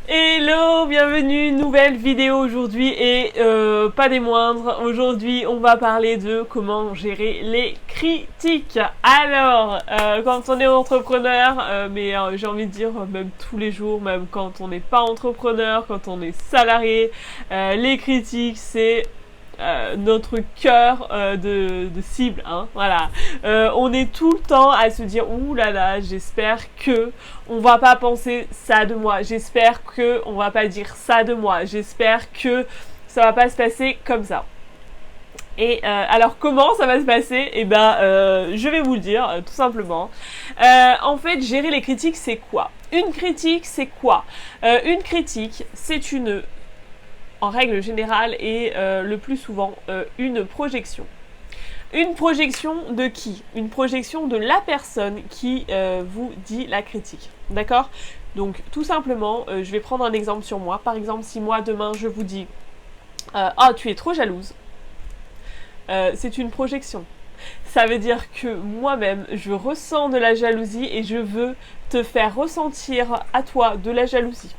Hello, bienvenue, nouvelle vidéo aujourd'hui et pas des moindres. Aujourd'hui, on va parler de comment gérer les critiques. Alors, quand on est entrepreneur, j'ai envie de dire même tous les jours, même quand on n'est pas entrepreneur, quand on est salarié, les critiques, c'est notre cœur de cible, hein, voilà. On est tout le temps à se dire ouh là là, j'espère que on va pas penser ça de moi, j'espère que on va pas dire ça de moi, j'espère que ça va pas se passer comme ça. Et alors comment ça va se passer? Je vais vous le dire tout simplement. En fait, gérer les critiques, c'est quoi? Une critique, c'est quoi? Une critique, c'est en règle générale et le plus souvent, une projection. Une projection de qui? Une projection de la personne qui vous dit la critique. D'accord? Donc tout simplement, je vais prendre un exemple sur moi. Par exemple, si moi demain je vous dis « Ah, tu es trop jalouse », c'est une projection. Ça veut dire que moi-même, je ressens de la jalousie et je veux te faire ressentir à toi de la jalousie.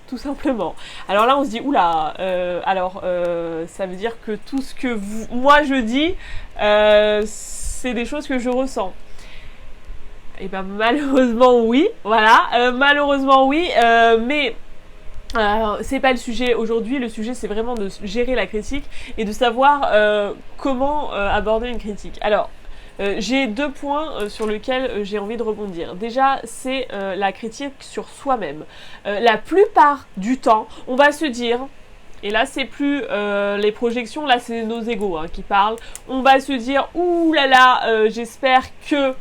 Tout simplement. Alors là, on se dit, oula, ça veut dire que tout ce que moi je dis, c'est des choses que je ressens. Et ben malheureusement oui, voilà, malheureusement oui, mais c'est pas le sujet aujourd'hui. Le sujet, c'est vraiment de gérer la critique et de savoir comment aborder une critique. Alors, j'ai deux points sur lesquels j'ai envie de rebondir. Déjà, c'est la critique sur soi-même. La plupart du temps, on va se dire, et là c'est plus les projections, là c'est nos égos qui parlent, on va se dire, ouh là là, j'espère que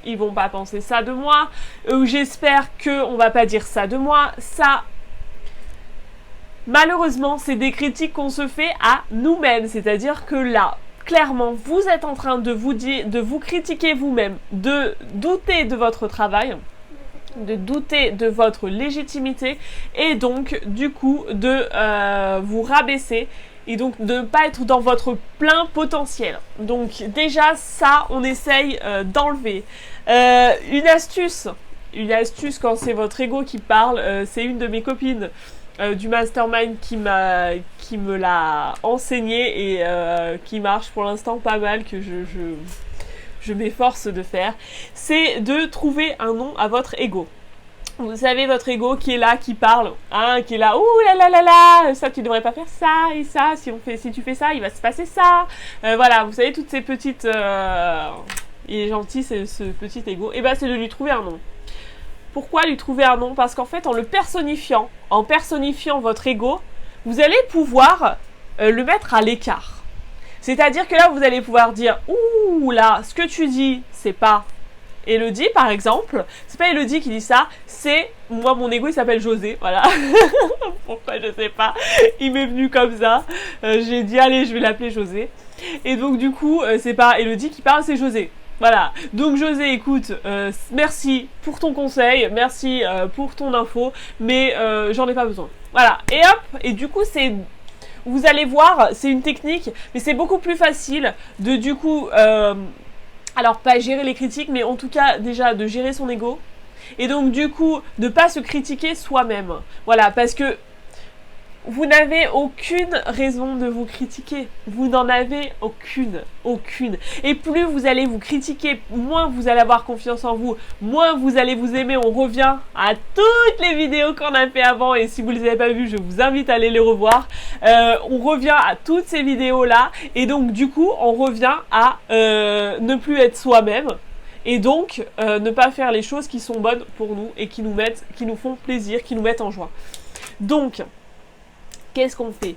ils vont pas penser ça de moi, ou j'espère que on va pas dire ça de moi, ça... Malheureusement, c'est des critiques qu'on se fait à nous-mêmes, c'est-à-dire que là, clairement, vous êtes en train de vous critiquer vous-même, de douter de votre travail, de douter de votre légitimité et donc, du coup, de vous rabaisser et donc de ne pas être dans votre plein potentiel. Donc déjà, ça, on essaye d'enlever. Une astuce quand c'est votre ego qui parle, c'est une de mes copines du mastermind qui me l'a enseigné et qui marche pour l'instant pas mal, que je m'efforce de faire, c'est de trouver un nom à votre ego. Vous savez, votre ego qui est là, qui parle, qui est là, ouh là là là là, ça tu devrais pas faire ça et ça, si tu fais ça, il va se passer ça. Voilà, vous savez, toutes ces petites... il est gentil, ce petit ego. Et ben c'est de lui trouver un nom. Pourquoi lui trouver un nom? Parce qu'en fait, en personnifiant votre ego, vous allez pouvoir le mettre à l'écart. C'est-à-dire que là, vous allez pouvoir dire « Ouh là, ce que tu dis, c'est pas Elodie, par exemple. C'est pas Elodie qui dit ça, c'est... Moi, mon ego, il s'appelle José, voilà. Pourquoi, je sais pas. Il m'est venu comme ça. J'ai dit « Allez, je vais l'appeler José. » Et donc, du coup, c'est pas Elodie qui parle, c'est José. Voilà, donc José, écoute, merci pour ton conseil, merci pour ton info, mais j'en ai pas besoin. Voilà, et hop, et du coup, vous allez voir, c'est une technique, mais c'est beaucoup plus facile de du coup, alors pas gérer les critiques, mais en tout cas déjà de gérer son ego, et donc du coup, de pas se critiquer soi-même. Voilà, parce que vous n'avez aucune raison de vous critiquer. Vous n'en avez aucune. Aucune. Et plus vous allez vous critiquer, moins vous allez avoir confiance en vous, moins vous allez vous aimer. On revient à toutes les vidéos qu'on a fait avant. Et si vous ne les avez pas vues, je vous invite à aller les revoir. On revient à toutes ces vidéos-là. Et donc, du coup, on revient à ne plus être soi-même. Et donc, ne pas faire les choses qui sont bonnes pour nous et qui nous font plaisir, qui nous mettent en joie. Donc... Qu'est-ce qu'on fait?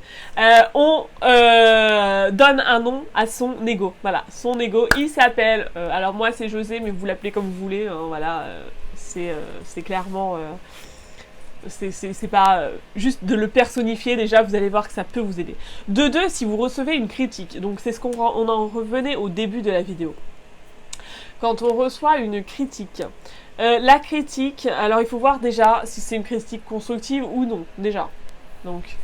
On donne un nom à son ego. Voilà, son ego, il s'appelle... alors moi, c'est José, mais vous l'appelez comme vous voulez. Voilà, c'est clairement... c'est pas juste de le personnifier. Déjà, vous allez voir que ça peut vous aider. De deux, si vous recevez une critique. Donc, c'est ce qu'on en revenait au début de la vidéo. Quand on reçoit une critique... la critique, alors il faut voir déjà si c'est une critique constructive ou non, déjà. Donc...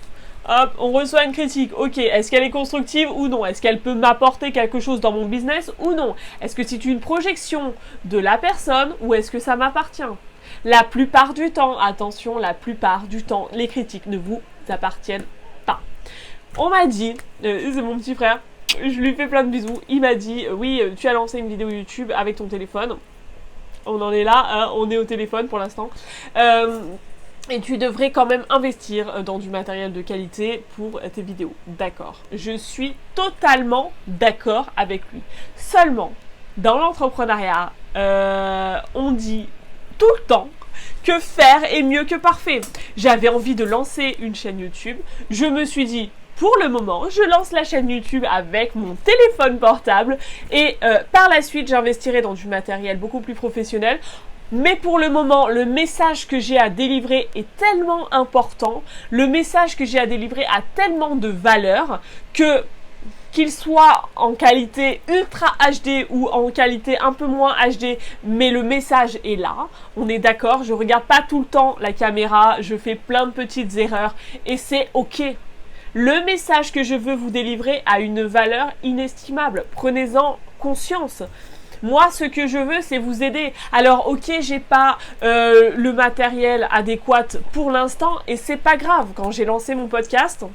Hop, on reçoit une critique. Ok, est-ce qu'elle est constructive ou non? Est-ce qu'elle peut m'apporter quelque chose dans mon business ou non? Est-ce que c'est une projection de la personne ou est-ce que ça m'appartient? La plupart du temps, attention, la plupart du temps, les critiques ne vous appartiennent pas. On m'a dit, c'est mon petit frère, je lui fais plein de bisous, il m'a dit, oui, tu as lancé une vidéo YouTube avec ton téléphone. On en est là, hein, on est au téléphone pour l'instant. Et tu devrais quand même investir dans du matériel de qualité pour tes vidéos. D'accord. Je suis totalement d'accord avec lui. Seulement, dans l'entrepreneuriat, on dit tout le temps que faire est mieux que parfait. J'avais envie de lancer une chaîne YouTube. Je me suis dit, pour le moment, je lance la chaîne YouTube avec mon téléphone portable et par la suite, j'investirai dans du matériel beaucoup plus professionnel. Mais pour le moment, le message que j'ai à délivrer est tellement important, le message que j'ai à délivrer a tellement de valeur que qu'il soit en qualité ultra HD ou en qualité un peu moins HD, mais le message est là, on est d'accord, je regarde pas tout le temps la caméra, je fais plein de petites erreurs et c'est ok. Le message que je veux vous délivrer a une valeur inestimable, prenez-en conscience. Moi, ce que je veux, c'est vous aider. Alors, ok, j'ai pas le matériel adéquat pour l'instant et c'est pas grave. Quand j'ai lancé mon podcast,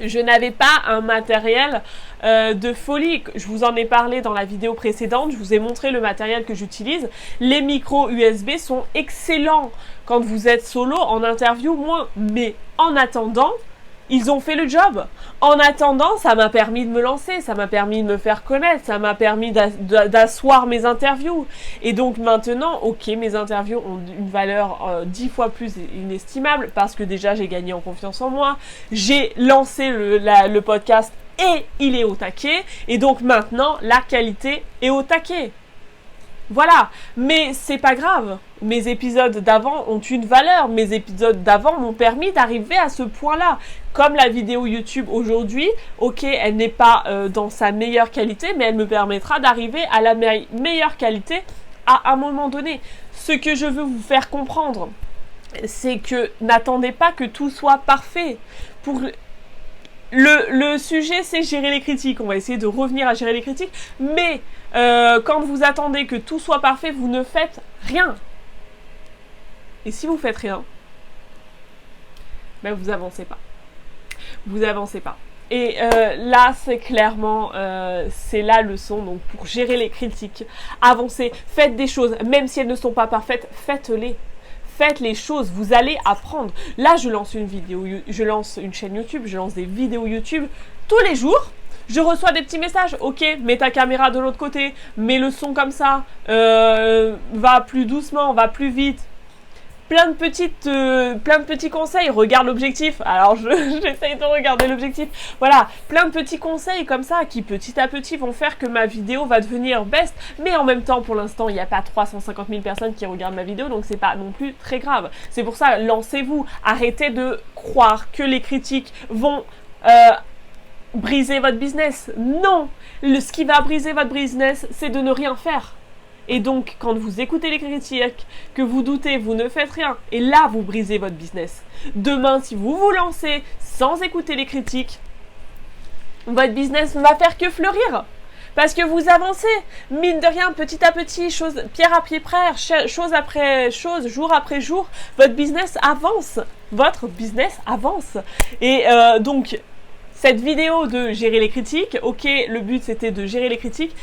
je n'avais pas un matériel de folie. Je vous en ai parlé dans la vidéo précédente. Je vous ai montré le matériel que j'utilise. Les micros USB sont excellents quand vous êtes solo, en interview moins. Mais en attendant, ils ont fait le job. En attendant, ça m'a permis de me lancer, ça m'a permis de me faire connaître, ça m'a permis d'asseoir mes interviews. Et donc maintenant, ok, mes interviews ont une valeur 10 fois plus inestimable parce que déjà j'ai gagné en confiance en moi, j'ai lancé le podcast et il est au taquet. Et donc maintenant, la qualité est au taquet. Voilà, mais c'est pas grave. Mes épisodes d'avant ont une valeur. Mes épisodes d'avant m'ont permis d'arriver à ce point-là. Comme la vidéo YouTube aujourd'hui, ok, elle n'est pas dans sa meilleure qualité, mais elle me permettra d'arriver à la meilleure qualité à un moment donné. Ce que je veux vous faire comprendre, c'est que n'attendez pas que tout soit parfait. Pour le sujet, c'est gérer les critiques. On va essayer de revenir à gérer les critiques. Mais quand vous attendez que tout soit parfait, vous ne faites rien. Et si vous faites rien, ben vous avancez pas. Vous avancez pas. Et là, c'est clairement, c'est la leçon. Donc, pour gérer les critiques, avancez, faites des choses, même si elles ne sont pas parfaites, faites-les. Faites les choses, vous allez apprendre. Là, je lance une vidéo, je lance une chaîne YouTube, je lance des vidéos YouTube tous les jours. Je reçois des petits messages. Ok, mets ta caméra de l'autre côté, mets le son comme ça, va plus doucement, va plus vite. Plein de petits conseils. Regarde l'objectif. Alors, j'essaye de regarder l'objectif. Voilà, plein de petits conseils comme ça qui, petit à petit, vont faire que ma vidéo va devenir best. Mais en même temps, pour l'instant, il n'y a pas 350 000 personnes qui regardent ma vidéo, donc c'est pas non plus très grave. C'est pour ça, lancez-vous. Arrêtez de croire que les critiques vont briser votre business. Non, ce qui va briser votre business, c'est de ne rien faire. Et donc, quand vous écoutez les critiques, que vous doutez, vous ne faites rien. Et là, vous brisez votre business. Demain, si vous vous lancez sans écouter les critiques, votre business ne va faire que fleurir. Parce que vous avancez, mine de rien, petit à petit, pierre à pied près, chose après chose, jour après jour, votre business avance. Votre business avance. Et donc, cette vidéo de gérer les critiques, ok, le but c'était de gérer les critiques.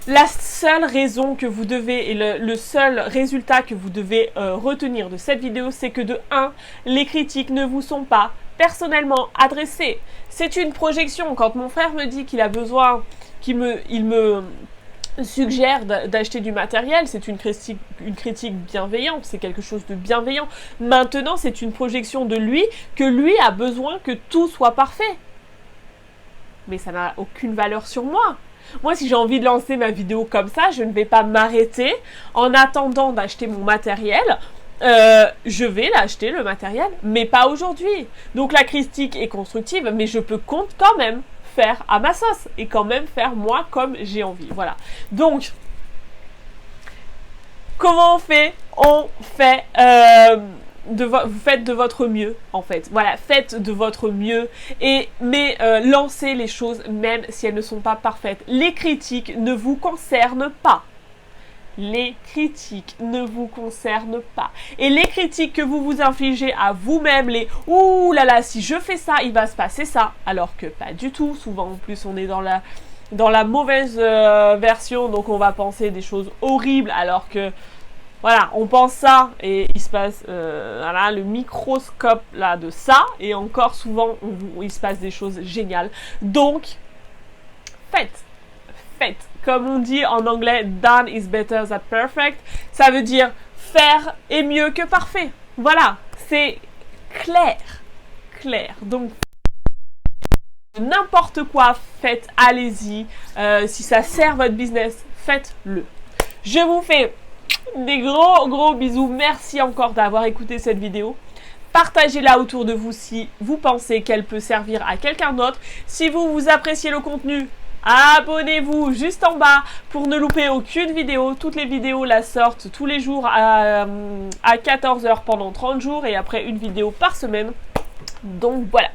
La seule raison que vous devez, et le seul résultat que vous devez retenir de cette vidéo, c'est que de 1, les critiques ne vous sont pas personnellement adressées. C'est une projection. Quand mon frère me dit qu'il a besoin, il me suggère d'acheter du matériel, c'est une critique bienveillante, c'est quelque chose de bienveillant. Maintenant, c'est une projection de lui, que lui a besoin que tout soit parfait. Mais ça n'a aucune valeur sur moi. Moi, si j'ai envie de lancer ma vidéo comme ça, je ne vais pas m'arrêter en attendant d'acheter mon matériel. Je vais l'acheter, le matériel, mais pas aujourd'hui. Donc la critique est constructive, mais je peux quand même faire à ma sauce et quand même faire moi comme j'ai envie. Voilà. Donc, comment on fait? On fait... vous faites de votre mieux en fait, voilà, faites de votre mieux mais lancez les choses même si elles ne sont pas parfaites. Les critiques ne vous concernent pas. les critiques ne vous concernent pas. Et les critiques que vous vous infligez à vous-même, les « ouh là là, si je fais ça, il va se passer ça », alors que pas du tout. Souvent, en plus, on est dans la mauvaise version, donc on va penser des choses horribles, alors que, voilà, on pense ça, et il se passe, voilà, le microscope là de ça, et encore souvent, il se passe des choses géniales. Donc, faites. Comme on dit en anglais, done is better than perfect. Ça veut dire faire est mieux que parfait. Voilà, c'est clair. Donc, n'importe quoi, faites, allez-y. Si ça sert votre business, faites-le. Je vous fais des gros bisous. Merci encore d'avoir écouté cette vidéo. Partagez-la autour de vous si vous pensez qu'elle peut servir à quelqu'un d'autre. Si vous appréciez le contenu, abonnez-vous juste en bas pour ne louper aucune vidéo. Toutes les vidéos la sortent tous les jours à 14 h pendant 30 jours et après une vidéo par semaine. Donc voilà.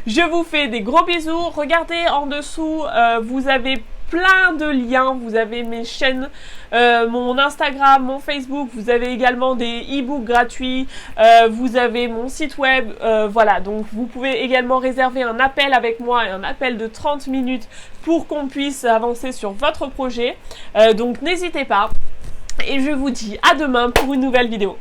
Je vous fais des gros bisous. Regardez en dessous, vous avez plein de liens. Vous avez mes chaînes, mon Instagram, mon Facebook. Vous avez également des e-books gratuits. Vous avez mon site web. Voilà, donc vous pouvez également réserver un appel avec moi, un appel de 30 minutes pour qu'on puisse avancer sur votre projet. Donc n'hésitez pas. Et je vous dis à demain pour une nouvelle vidéo.